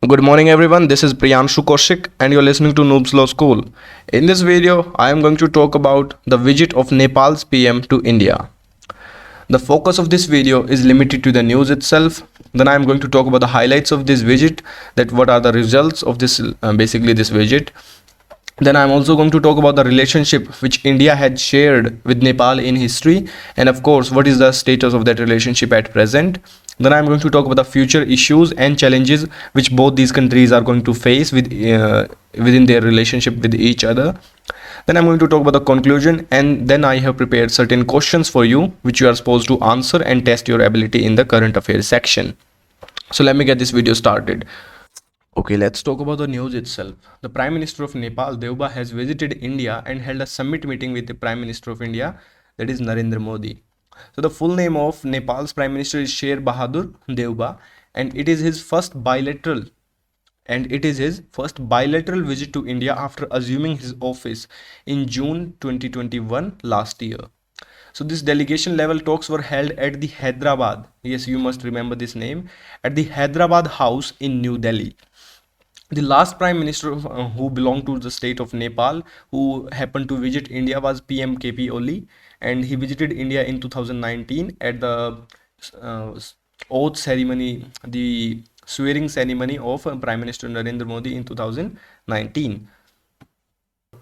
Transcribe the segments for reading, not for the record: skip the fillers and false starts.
Good morning everyone, this is Priyanshu Kaushik and you're listening to Noobs Law School. In this video, I am going to talk about the visit of Nepal's PM to India. The focus of this video is limited to the news itself. Then I am going to talk about the highlights of this visit, that what are the results of this this visit. Then I'm also going to talk about the relationship which India had shared with Nepal in history, and of course what is the status of that relationship at present. Then I'm going to talk about the future issues and challenges which both these countries are going to face within their relationship with each other. Then I'm going to talk about the conclusion, and then I have prepared certain questions for you which you are supposed to answer and test your ability in the current affairs section. So let me get this video started. Okay, let's talk about the news itself. The Prime Minister of Nepal, Deuba, has visited India and held a summit meeting with the Prime Minister of India, that is Narendra Modi. So the full name of Nepal's Prime Minister is Sher Bahadur Deuba, and it is his first bilateral visit to India after assuming his office in June 2021 last year. So this delegation level talks were held at the Hyderabad. Yes, you must remember this name, at the Hyderabad House in New Delhi. The last prime minister who belonged to the state of Nepal who happened to visit India was PM KP Oli, and he visited India in 2019 at the uh, oath ceremony, the swearing ceremony of Prime Minister Narendra Modi in 2019.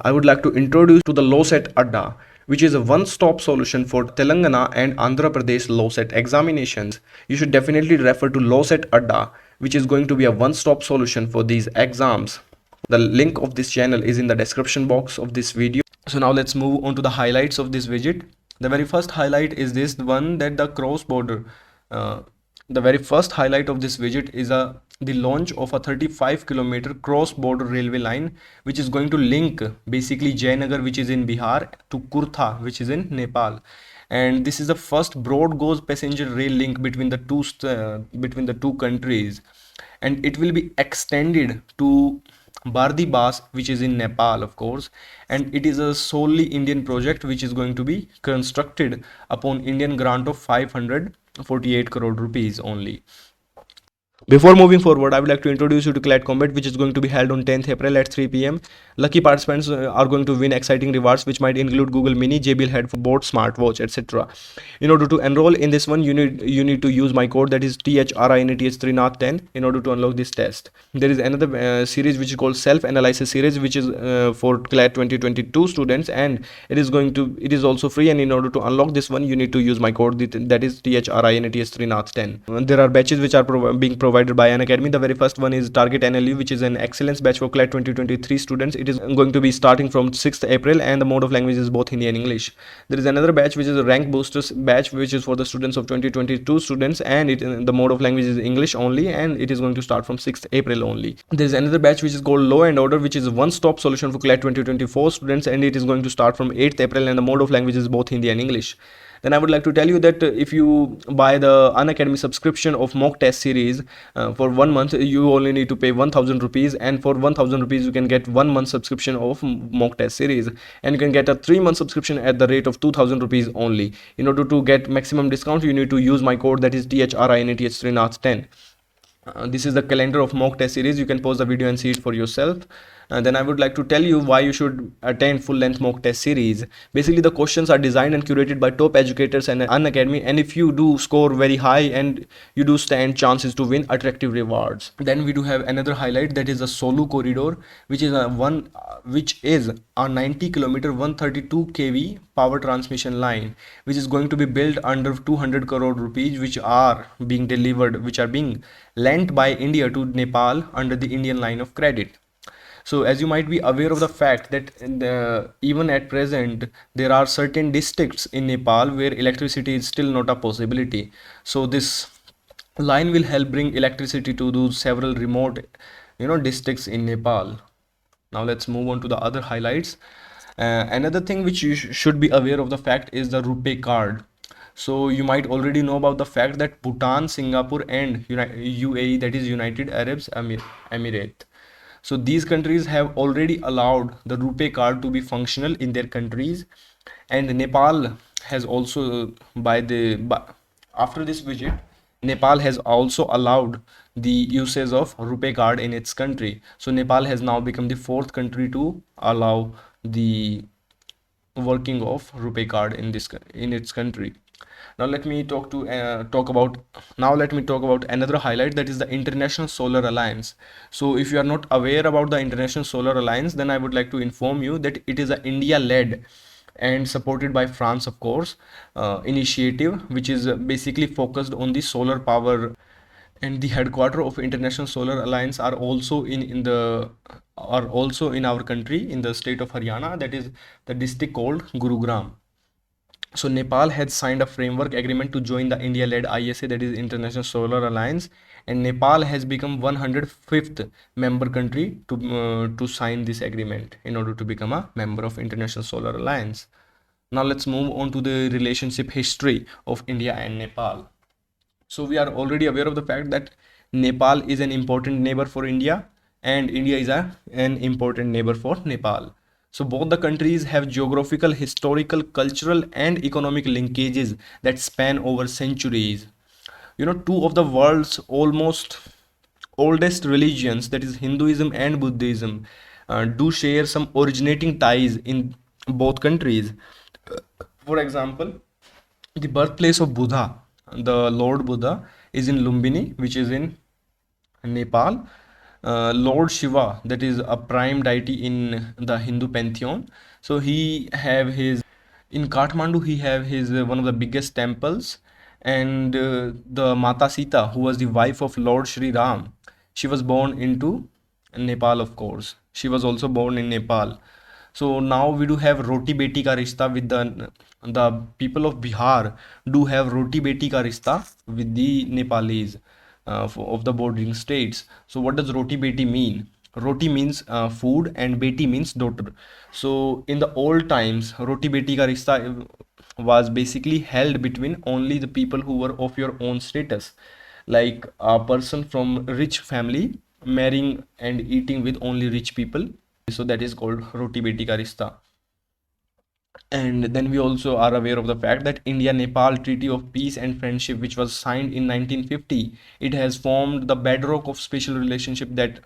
I would like to introduce to the LawSet Adda, which is a one-stop solution for Telangana and Andhra Pradesh LawSet examinations. You should definitely refer to LawSet Adda, which is going to be a one-stop solution for these exams. The link of this channel is in the description box of this video. So now let's move on to the highlights of this visit. The very first highlight is this one, that the cross-border the very first highlight of this visit is the launch of a 35-kilometer cross-border railway line, which is going to link basically Jayanagar, which is in Bihar, to Kurtha, which is in Nepal. And this is the first broad gauge passenger rail link between the two countries, and it will be extended to Bardi Bas, which is in Nepal, of course, and it is a solely Indian project which is going to be constructed upon Indian grant of 548 crore rupees only. Before moving forward, I would like to introduce you to CLAT Combat, which is going to be held on 10th April at 3 p.m. Lucky participants are going to win exciting rewards, which might include Google Mini, JBL headboard, smartwatch, etc. In order to enroll in this one, you need to use my code, that is THRINATH10, in order to unlock this test. There is another series which is called Self-Analysis series, which is for CLAT 2022 students, and it is also free. And in order to unlock this one, you need to use my code, that is THRINATH10. There are batches which are being provided by an academy. The very first one is Target NLU, which is an excellence batch for CLAT 2023 students. It is going to be starting from 6th April, and the mode of language is both Hindi and English. There is another batch which is a rank boosters batch, which is for the students of 2022 students, and the mode of language is English only, and it is going to start from 6th April only. There is another batch which is called Law and Order, which is a one-stop solution for CLAT 2024 students, and it is going to start from 8th April, and the mode of language is both Hindi and English. Then I would like to tell you that if you buy the Unacademy subscription of mock test series for 1 month, you only need to pay 1000 rupees, and for 1000 rupees you can get 1 month subscription of mock test series, and you can get a 3-month subscription at the rate of 2000 rupees only. In order to get maximum discount, you need to use my code, that is THRINATH10. This is the calendar of mock test series. You can pause the video and see it for yourself. Then I would like to tell you why you should attend full-length mock test series. Basically, the questions are designed and curated by top educators and Unacademy, and if you do score very high, and you do stand chances to win attractive rewards. Then we do have another highlight, that is the Solu corridor, which is a 90-kilometer 132 kV power transmission line, which is going to be built under 200 crore rupees, which are being lent by India to Nepal under the Indian line of credit. So as you might be aware of the fact that even at present there are certain districts in Nepal where electricity is still not a possibility. So this line will help bring electricity to those several remote districts in Nepal. Now let's move on to the other highlights. Another thing which you should be aware of the fact is the RuPay card. So you might already know about the fact that Bhutan, Singapore and UAE, that is United Arab Emirates. So these countries have already allowed the RuPay card to be functional in their countries, and Nepal has also after this visit, Nepal has also allowed the usage of rupee card in its country. So Nepal has now become the fourth country to allow the working of rupee card in this in its country. Now let me talk about another highlight, that is the International Solar Alliance. So if you are not aware about the International Solar Alliance, then I would like to inform you that it is a India led and supported by France, of course, initiative which is basically focused on the solar power. And the headquarter of International Solar Alliance are also in our country, in the state of Haryana, that is the district called Gurugram. So Nepal had signed a framework agreement to join the India-led ISA, that is International Solar Alliance, and Nepal has become 105th member country to sign this agreement in order to become a member of International Solar Alliance. Now let's move on to the relationship history of India and Nepal. So we are already aware of the fact that Nepal is an important neighbor for India, and India is an important neighbor for Nepal. So both the countries have geographical, historical, cultural, and economic linkages that span over centuries. Two of the world's almost oldest religions, that is Hinduism and Buddhism, do share some originating ties in both countries. For example, the birthplace of Buddha, the Lord Buddha, is in Lumbini, which is in Nepal. Lord Shiva, that is a prime deity in the Hindu pantheon. So he have his in Kathmandu. He have his one of the biggest temples, and the Mata Sita, who was the wife of Lord Shri Ram, she was born into Nepal. Of course, she was also born in Nepal. So now we do have roti beti ka rishta with the people of Bihar do have roti beti ka rishta with the Nepalese of the bordering states. So what does roti beti mean? Roti means food and beti means daughter. So in the old times, roti beti ka rishta was basically held between only the people who were of your own status, like a person from rich family marrying and eating with only rich people. So that is called roti beti ka rishta. And then we also are aware of the fact that India Nepal Treaty of Peace and Friendship, which was signed in 1950, it has formed the bedrock of special relationship that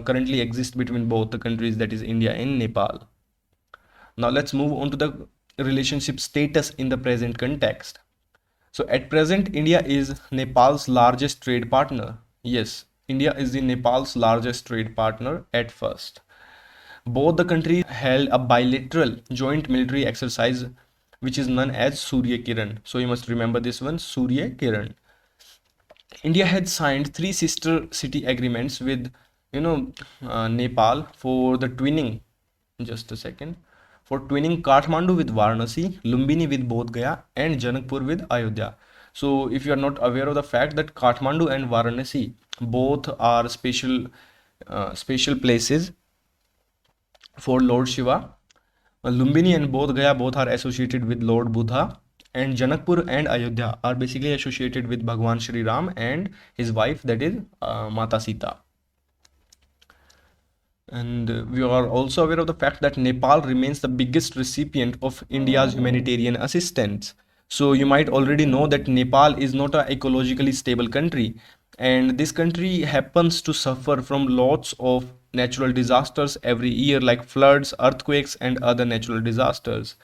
currently exists between both the countries, that is India and Nepal. Now let's move on to the relationship status in the present context. So at present, India is Nepal's largest trade partner. Yes, India is the Nepal's largest trade partner at first. Both the countries held a bilateral joint military exercise which is known as Surya Kiran. So you must remember this one, Surya Kiran. India had signed three sister city agreements with Nepal for the twinning. Just a second. For twinning Kathmandu with Varanasi, Lumbini with Bodh Gaya, and Janakpur with Ayodhya. So if you are not aware of the fact that Kathmandu and Varanasi both are special places for Lord Shiva, Lumbini and Bodh Gaya both are associated with Lord Buddha, and Janakpur and Ayodhya are basically associated with Bhagwan Shri Ram and his wife, that is Mata Sita. And we are also aware of the fact that Nepal remains the biggest recipient of India's humanitarian assistance. So you might already know that Nepal is not an ecologically stable country, and this country happens to suffer from lots of natural disasters every year, like floods, earthquakes, and other natural disasters.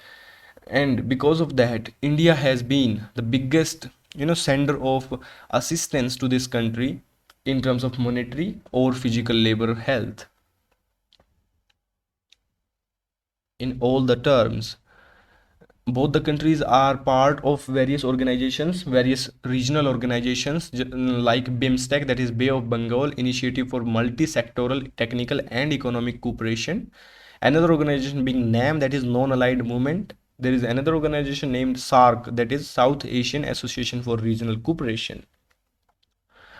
And because of that, India has been the biggest sender of assistance to this country in terms of monetary or physical labor health, in all the terms. Both the countries are part of various organizations, various regional organizations, like BIMSTEC, that is Bay of Bengal Initiative for Multi-Sectoral Technical and Economic Cooperation. Another organization being NAM, that is Non-Aligned Movement. There is another organization named SARC, that is South Asian Association for Regional Cooperation.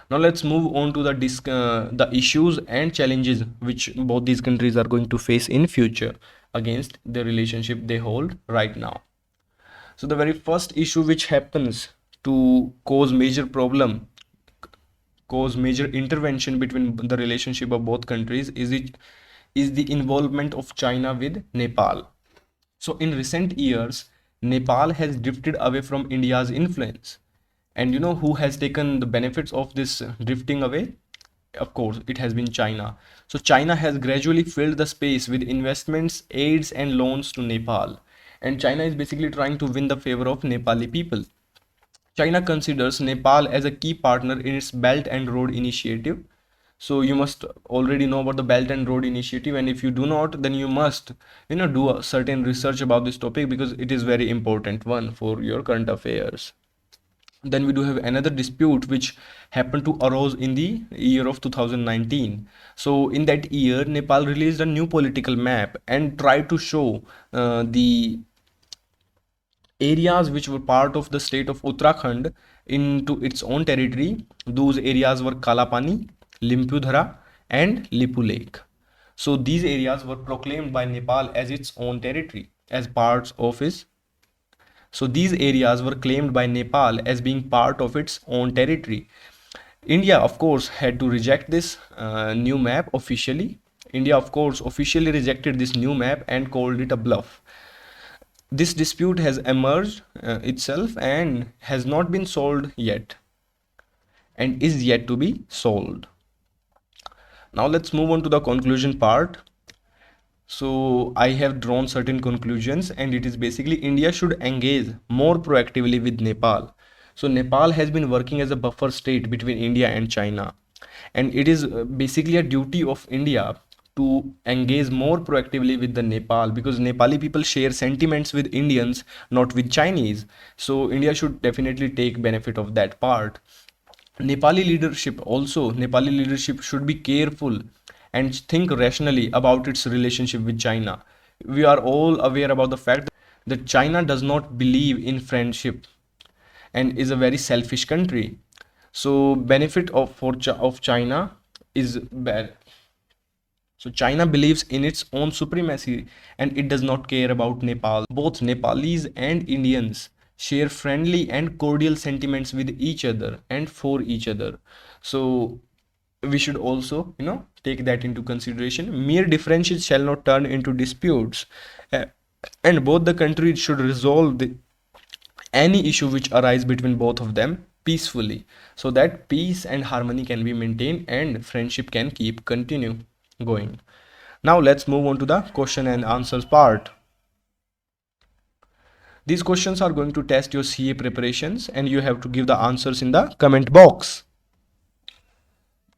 Now let's move on to the issues and challenges which both these countries are going to face in future against the relationship they hold right now. So the very first issue which happens to cause major intervention between the relationship of both countries is the involvement of China with Nepal. So in recent years, Nepal has drifted away from India's influence. And you know who has taken the benefits of this drifting away? Of course, it has been China. So China has gradually filled the space with investments, aids, and loans to Nepal. And China is basically trying to win the favor of Nepali people. China considers Nepal as a key partner in its Belt and Road Initiative. So you must already know about the Belt and Road Initiative, and if you do not, then you must, do a certain research about this topic because it is very important one for your current affairs. Then we do have another dispute which happened to arose in the year of 2019. So in that year, Nepal released a new political map and tried to show the areas which were part of the state of Uttarakhand into its own territory. Those areas were Kalapani, Limpudhara, and Lipu Lake. So these areas were proclaimed by Nepal as its own territory, as parts of its. So these areas were claimed by Nepal as being part of its own territory. India, of course, had to reject this new map officially. India, of course, officially rejected this new map and called it a bluff. This dispute has emerged itself and has not been solved yet and is yet to be solved. Now let's move on to the conclusion part. So I have drawn certain conclusions, and it is basically India should engage more proactively with Nepal. So Nepal has been working as a buffer state between India and China, and it is basically a duty of India to engage more proactively with the Nepal, because Nepali people share sentiments with Indians, not with Chinese. So India should definitely take benefit of that part. Nepali leadership should be careful and think rationally about its relationship with China. We are all aware about the fact that China does not believe in friendship and is a very selfish country. So benefit of China is bad. So China believes in its own supremacy and it does not care about Nepal. Both Nepalis and Indians share friendly and cordial sentiments with each other and for each other. So we should also, take that into consideration. Mere differences shall not turn into disputes. Uh, and both the countries should resolve any issue which arise between both of them peacefully, so that peace and harmony can be maintained and friendship can keep continue going. Now let's move on to the question and answers part. These questions are going to test your CA preparations and you have to give the answers in the comment box.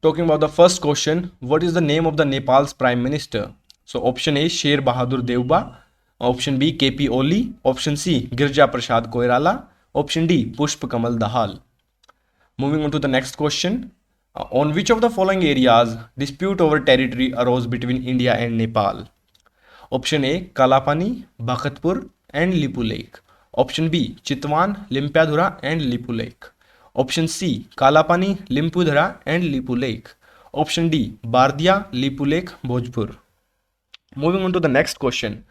Talking about the first question, what is the name of the Nepal's prime minister? So option A, Sher Bahadur Deuba. Option B, KP Oli. Option C, Girja Prasad Koirala. Option D, Pushp Kamal Dahal. Moving on to the next question. On which of the following areas dispute over territory arose between India and Nepal? Option A, Kalapani, Bhagatpur and Lipu Lake. Option B, Chitwan, Limpadhura and Lipu Lake. Option C, Kalapani, Limpudhara and Lipu Lake. Option D, Bardia, Lipu Lake, Bhojpur. Moving on to the next question.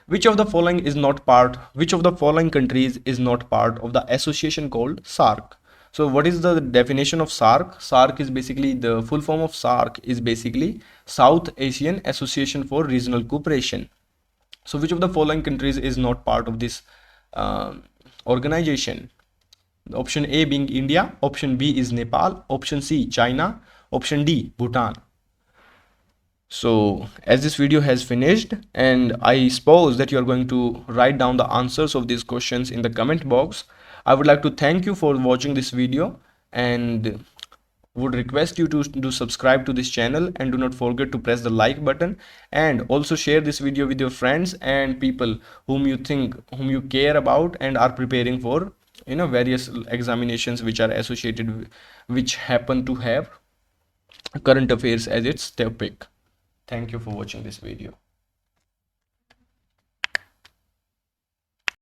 Which of the following countries is not part of the association called SAARC? So what is the definition of SAARC? SAARC is basically, the full form of SAARC is basically South Asian Association for Regional Cooperation. So which of the following countries is not part of this organization? Option A being India, option B is Nepal, option C China, option D Bhutan. So as this video has finished, and I suppose that you are going to write down the answers of these questions in the comment box, I would like to thank you for watching this video and would request you to subscribe to this channel, and do not forget to press the like button, and also share this video with your friends and people whom you care about and are preparing for various examinations which are associated with, which happen to have current affairs as its topic. Thank you for watching this video.